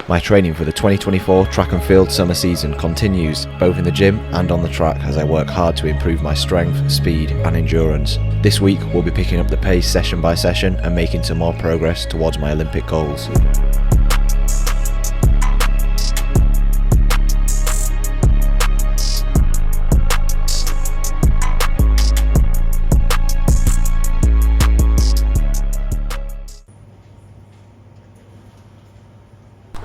My training for the 2024 track and field summer season continues, both in the gym and on the track, as I work hard to improve my strength, speed and endurance. This week we'll be picking up the pace session by session and making some more progress towards my Olympic goals.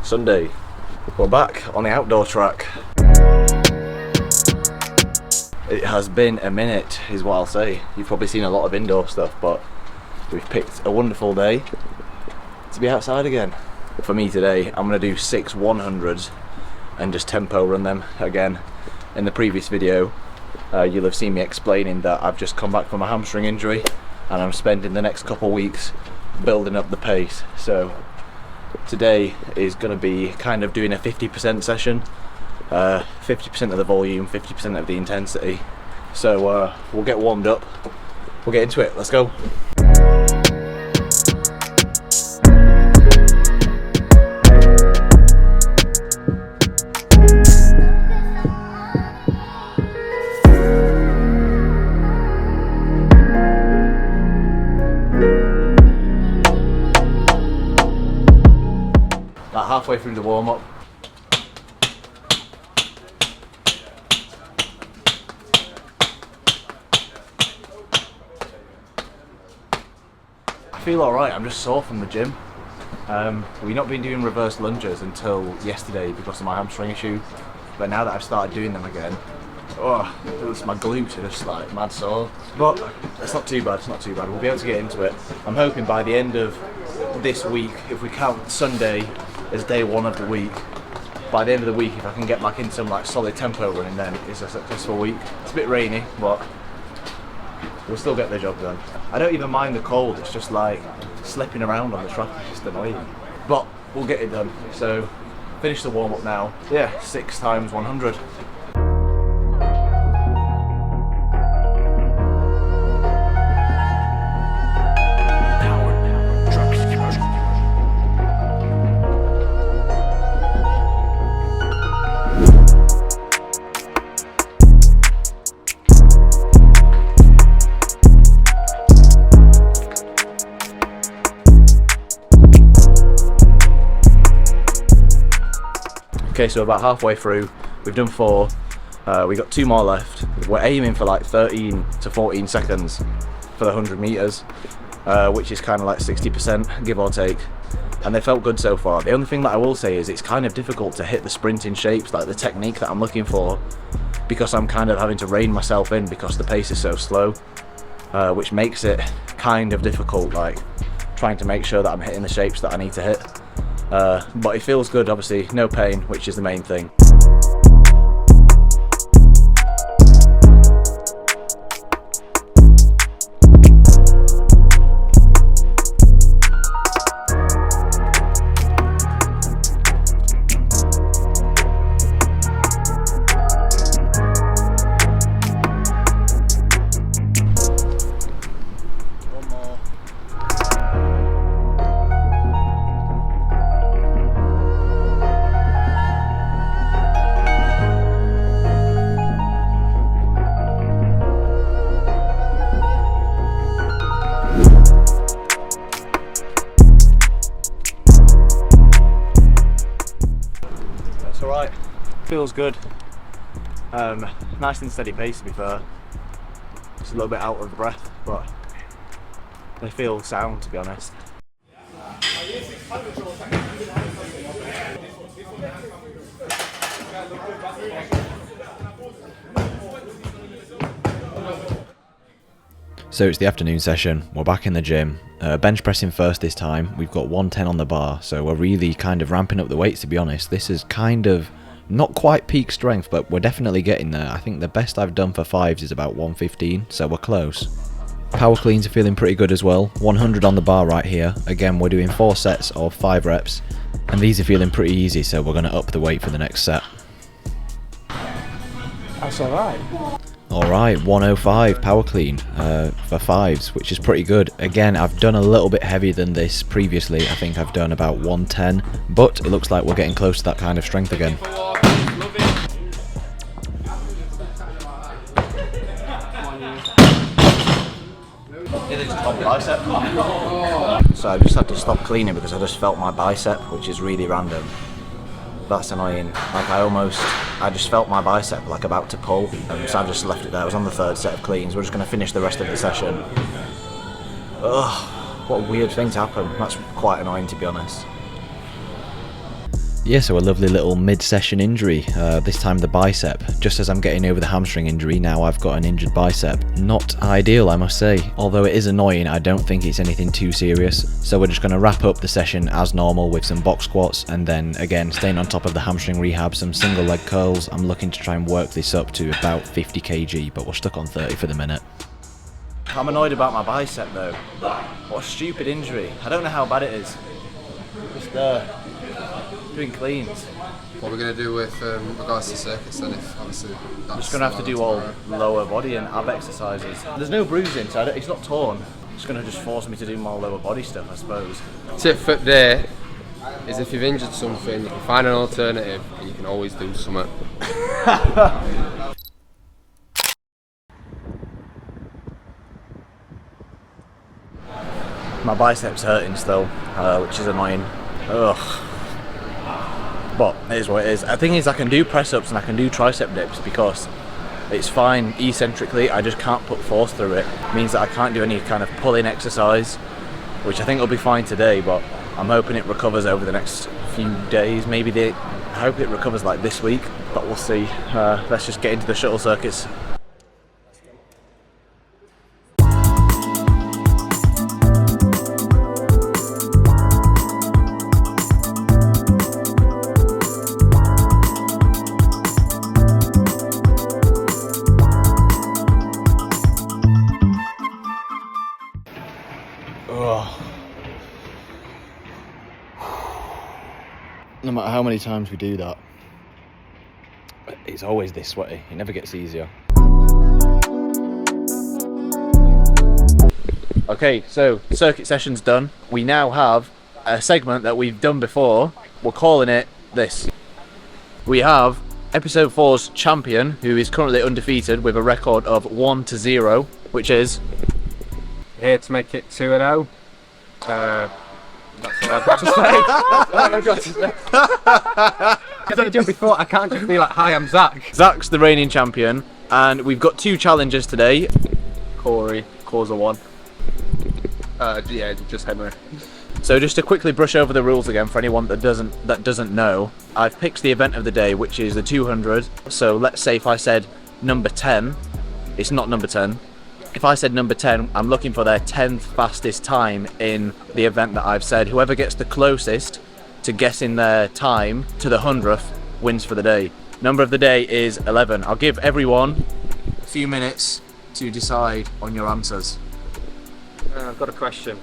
Sunday, we're back on the outdoor track. It has been a minute, is what I'll say. You've probably seen a lot of indoor stuff, but we've picked a wonderful day to be outside again. For me today, I'm going to do 6 100s and just tempo run them again. In the previous video, you'll have seen me explaining that I've just come back from a hamstring injury and I'm spending the next couple of weeks building up the pace. So today is going to be kind of doing a 50% session, 50% of the volume, 50% of the intensity. So we'll get warmed up, we'll get into it, let's go. About halfway through the warm-up. I feel alright, I'm just sore from the gym. We've not been doing reverse lunges until yesterday because of my hamstring issue, but now that I've started doing them again, my glutes are just like mad sore. But it's not too bad, we'll be able to get into it. I'm hoping by the end of this week, if we count Sunday as day one of the week, by the end of the week, if I can get back into some like solid tempo running, then it's a successful week. It's a bit rainy, but we'll still get the job done. I don't even mind the cold, it's just like slipping around on the track, it's just annoying. But we'll get it done. So finish the warm up now. Yeah, 6 times 100. Okay, so about halfway through, we've done 4, we got 2 more left. We're aiming for like 13 to 14 seconds for the 100 meters, which is kind of like 60%, give or take. And they felt good so far. The only thing that I will say is it's kind of difficult to hit the sprinting shapes, like the technique that I'm looking for, because I'm kind of having to rein myself in because the pace is so slow, which makes it kind of difficult, like trying to make sure that I'm hitting the shapes that I need to hit. But it feels good, obviously, no pain, which is the main thing. Alright, feels good. Nice and steady pace, to be fair. Just a little bit out of breath, but they feel sound, to be honest. So it's the afternoon session, we're back in the gym, bench pressing first this time. We've got 110 on the bar, so we're really kind of ramping up the weights, to be honest. This is kind of not quite peak strength, but we're definitely getting there. I think the best I've done for 5s is about 115, so we're close. Power cleans are feeling pretty good as well, 100 on the bar right here. Again, we're doing 4 sets of 5 reps, and these are feeling pretty easy, so we're going to up the weight for the next set. That's alright. Alright, 105 power clean for 5s, which is pretty good. Again, I've done a little bit heavier than this previously. I think I've done about 110, but it looks like we're getting close to that kind of strength again. So I just had to stop cleaning because I just felt my bicep, which is really random. That's annoying. Like I just felt my bicep like about to pull, so I just left it there. I was on the 3rd set of cleans. We're just going to finish the rest of the session. Ugh, what a weird thing to happen. That's quite annoying, to be honest. Yeah, so a lovely little mid-session injury, this time the bicep. Just as I'm getting over the hamstring injury, now I've got an injured bicep. Not ideal, I must say. Although it is annoying, I don't think it's anything too serious. So we're just going to wrap up the session as normal with some box squats, and then again, staying on top of the hamstring rehab, some single leg curls. I'm looking to try and work this up to about 50 kg, but we're stuck on 30 for the minute. I'm annoyed about my bicep though. What a stupid injury. I don't know how bad it is. Just doing cleans. What we're going to do with regards to circuits then, if obviously that's... I'm just going to have to do all lower body and ab exercises. There's no bruising, so it's not torn. It's going to just force me to do more lower body stuff, I suppose. Tip for today is if you've injured something, you can find an alternative and you can always do something. My bicep's hurting still, which is annoying. Ugh. But it is what it is. The thing is, I can do press-ups and I can do tricep dips because it's fine eccentrically. I just can't put force through it. It means that I can't do any kind of pulling exercise, which I think will be fine today, but I'm hoping it recovers over the next few days. I hope it recovers like this week, but we'll see. Let's just get into the shuttle circuits. No matter how many times we do that, it's always this sweaty. It never gets easier. Okay, so circuit session's done. We now have a segment that we've done before. We're calling it this. We have episode 4's champion, who is currently undefeated with a record of 1-0, which is... Here to make it 2-0. That's what I've got to say. That's what I've got to say. As I did before, I can't just be like, hi, I'm Zach. Zach's the reigning champion, and we've got 2 challengers today. Corey, cause a 1. Yeah, just Henry. So just to quickly brush over the rules again for anyone that doesn't know, I've picked the event of the day, which is the 200. So let's say if I said number 10, it's not number 10. If I said number 10, I'm looking for their 10th fastest time in the event that I've said. Whoever gets the closest to guessing their time to the 100th wins for the day. Number of the day is 11. I'll give everyone a few minutes to decide on your answers. I've got a question.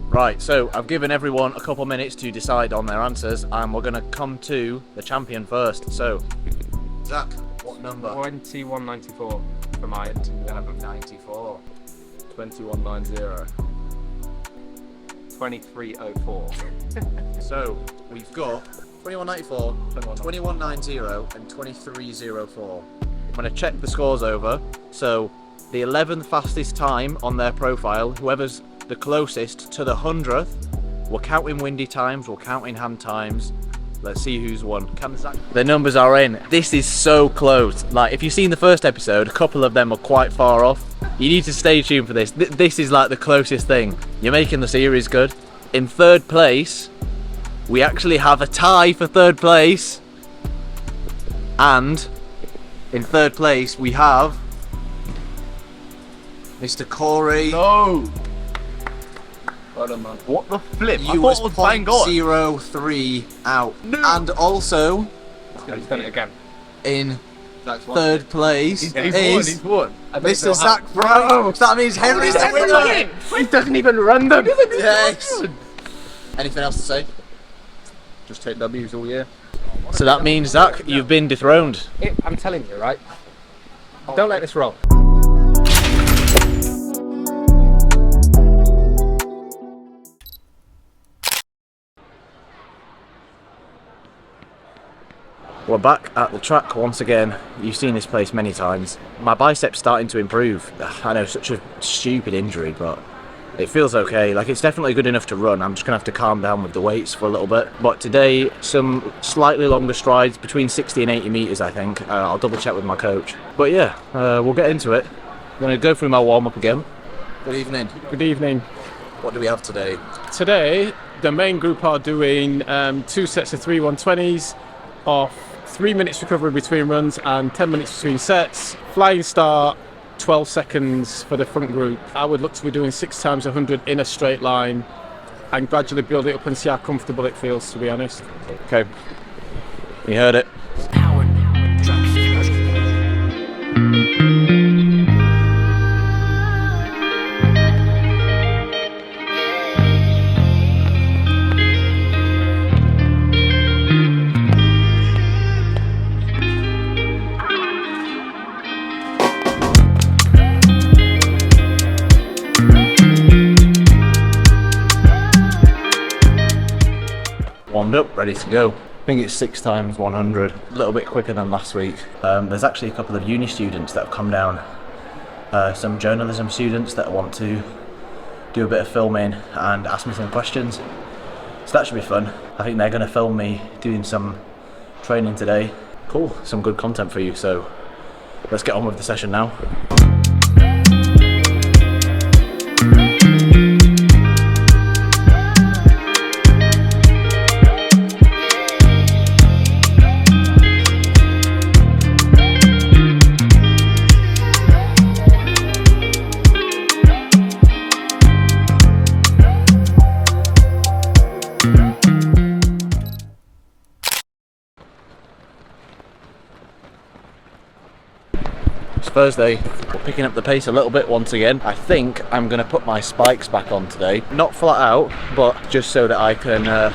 Right, so I've given everyone a couple minutes to decide on their answers, and we're going to come to the champion first. So, Zach, what number? 2194 for my 94. 2190. 2304. So, we've got 2194, 2190 and 2304. I'm going to check the scores over. So, the 11th fastest time on their profile, whoever's the closest to the 100th, we're counting windy times, we're counting hand times. Let's see who's won. The numbers are in. This is so close. Like, if you've seen the first episode, a couple of them are quite far off. You need to stay tuned for this. This is like the closest thing. You're making the series good. In 3rd place, we actually have a tie for 3rd place. And in 3rd place, we have Mr. Corey. No! Well done, man. What the flip? You was 0.03 out. No. And also, He's done it again. in Zach's won. 3rd place He's is won. Mr. Zach Brown. So that means Henry's the winner. He doesn't even run them. Yes. Anything else to say? Just take W's all year. So that means, Zach, you've been dethroned. I'm telling you, right? Don't let this roll. We're back at the track once again. You've seen this place many times. My bicep's starting to improve. I know, such a stupid injury, but it feels okay. Like, it's definitely good enough to run. I'm just gonna have to calm down with the weights for a little bit. But today, some slightly longer strides, between 60 and 80 meters, I think. I'll double check with my coach. But yeah, we'll get into it. I'm gonna go through my warm-up again. Good evening. Good evening. What do we have today? Today, the main group are doing 2 sets of 3 120s off 3 minutes recovery between runs and 10 minutes between sets. Flying start, 12 seconds for the front group. I would look to be doing 6 times 100 in a straight line and gradually build it up and see how comfortable it feels, to be honest. Okay, you heard it. Warmed up, ready to go. I think it's 6 times 100, a little bit quicker than last week. There's actually a couple of uni students that have come down, some journalism students that want to do a bit of filming and ask me some questions. So that should be fun. I think they're going to film me doing some training today. Cool, some good content for you, so let's get on with the session now. Thursday, we're picking up the pace a little bit once again. I think I'm going to put my spikes back on today. Not flat out, but just so that I can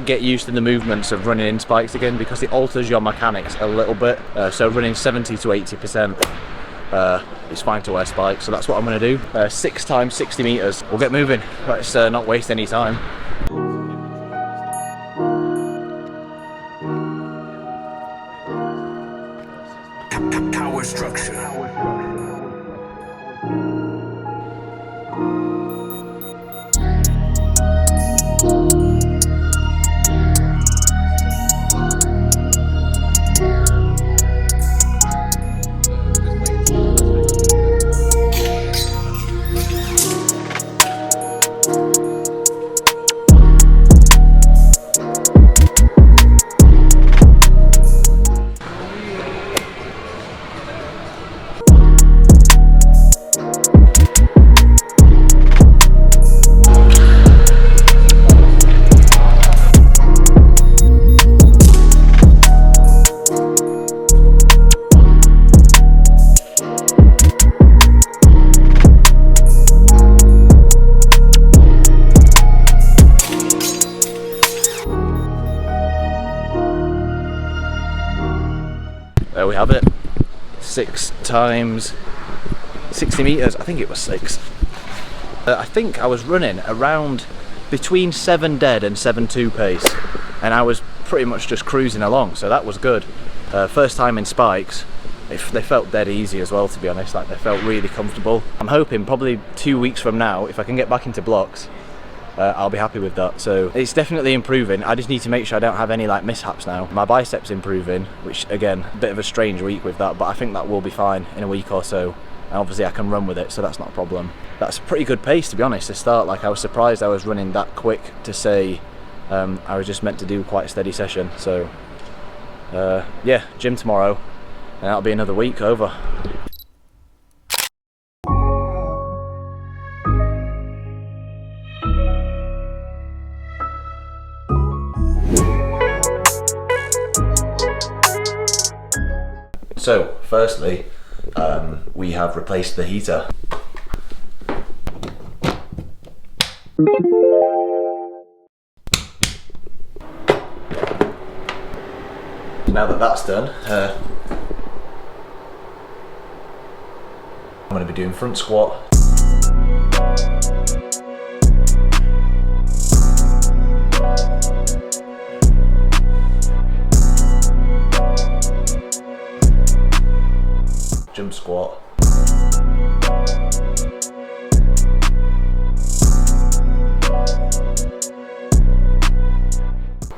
get used to the movements of running in spikes again, because it alters your mechanics a little bit. So running 70 to 80%, it's fine to wear spikes. So that's what I'm going to do. 6 times 60 meters. We'll get moving. Let's not waste any time. Power structure. There we have it. 6 times 60 meters. I think it was 6. I think I was running around between 7 dead and 7.2 pace, and I was pretty much just cruising along, so that was good. First time in spikes. They felt dead easy as well, to be honest. Like, they felt really comfortable. I'm hoping probably 2 weeks from now, if I can get back into blocks, I'll be happy with that. So it's definitely improving. I just need to make sure I don't have any like mishaps now. My biceps improving, which again, a bit of a strange week with that, but I think that will be fine in a week or so. And obviously I can run with it, so that's not a problem. That's a pretty good pace, to be honest, to start. Like, I was surprised I was running that quick to say I was just meant to do quite a steady session. So yeah, gym tomorrow, and that'll be another week over. So, firstly, we have replaced the heater. now that that's done, I'm going to be doing front squat. Jump squat.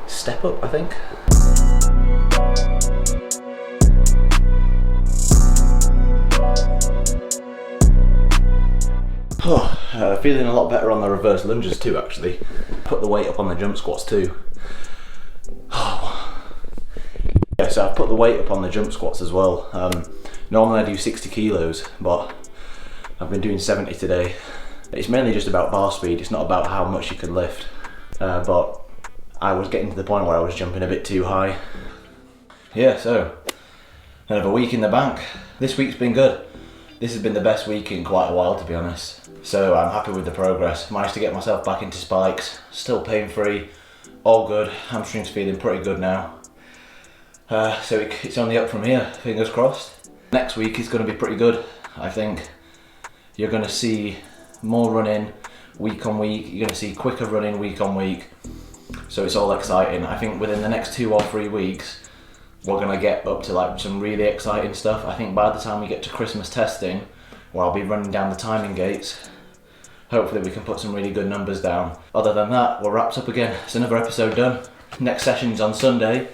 Step up, I think. Feeling a lot better on the reverse lunges too, actually. Put the weight up on the jump squats too. Yeah, so I've put the weight up on the jump squats as well. Normally I do 60 kilos, but I've been doing 70 today. It's mainly just about bar speed, it's not about how much you can lift. But I was getting to the point where I was jumping a bit too high. Yeah, so another week in the bank. This week's been good. This has been the best week in quite a while, to be honest. So I'm happy with the progress. Managed to get myself back into spikes, still pain free, all good. Hamstring's feeling pretty good now. So it's only up from here, fingers crossed. Next week is going to be pretty good, I think. You're going to see more running week on week, you're going to see quicker running week on week. So it's all exciting. I think within the next 2 or 3 weeks, we're going to get up to like some really exciting stuff. I think by the time we get to Christmas testing, where I'll be running down the timing gates, hopefully we can put some really good numbers down. Other than that, we're wrapped up again. It's another episode done. Next session's on Sunday,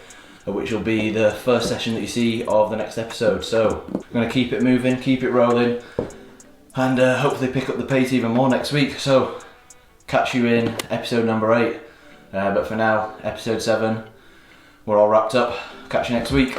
which will be the first session that you see of the next episode. So I'm going to keep it moving, keep it rolling, and hopefully pick up the pace even more next week. So catch you in episode number 8. But for now, episode 7, we're all wrapped up. Catch you next week.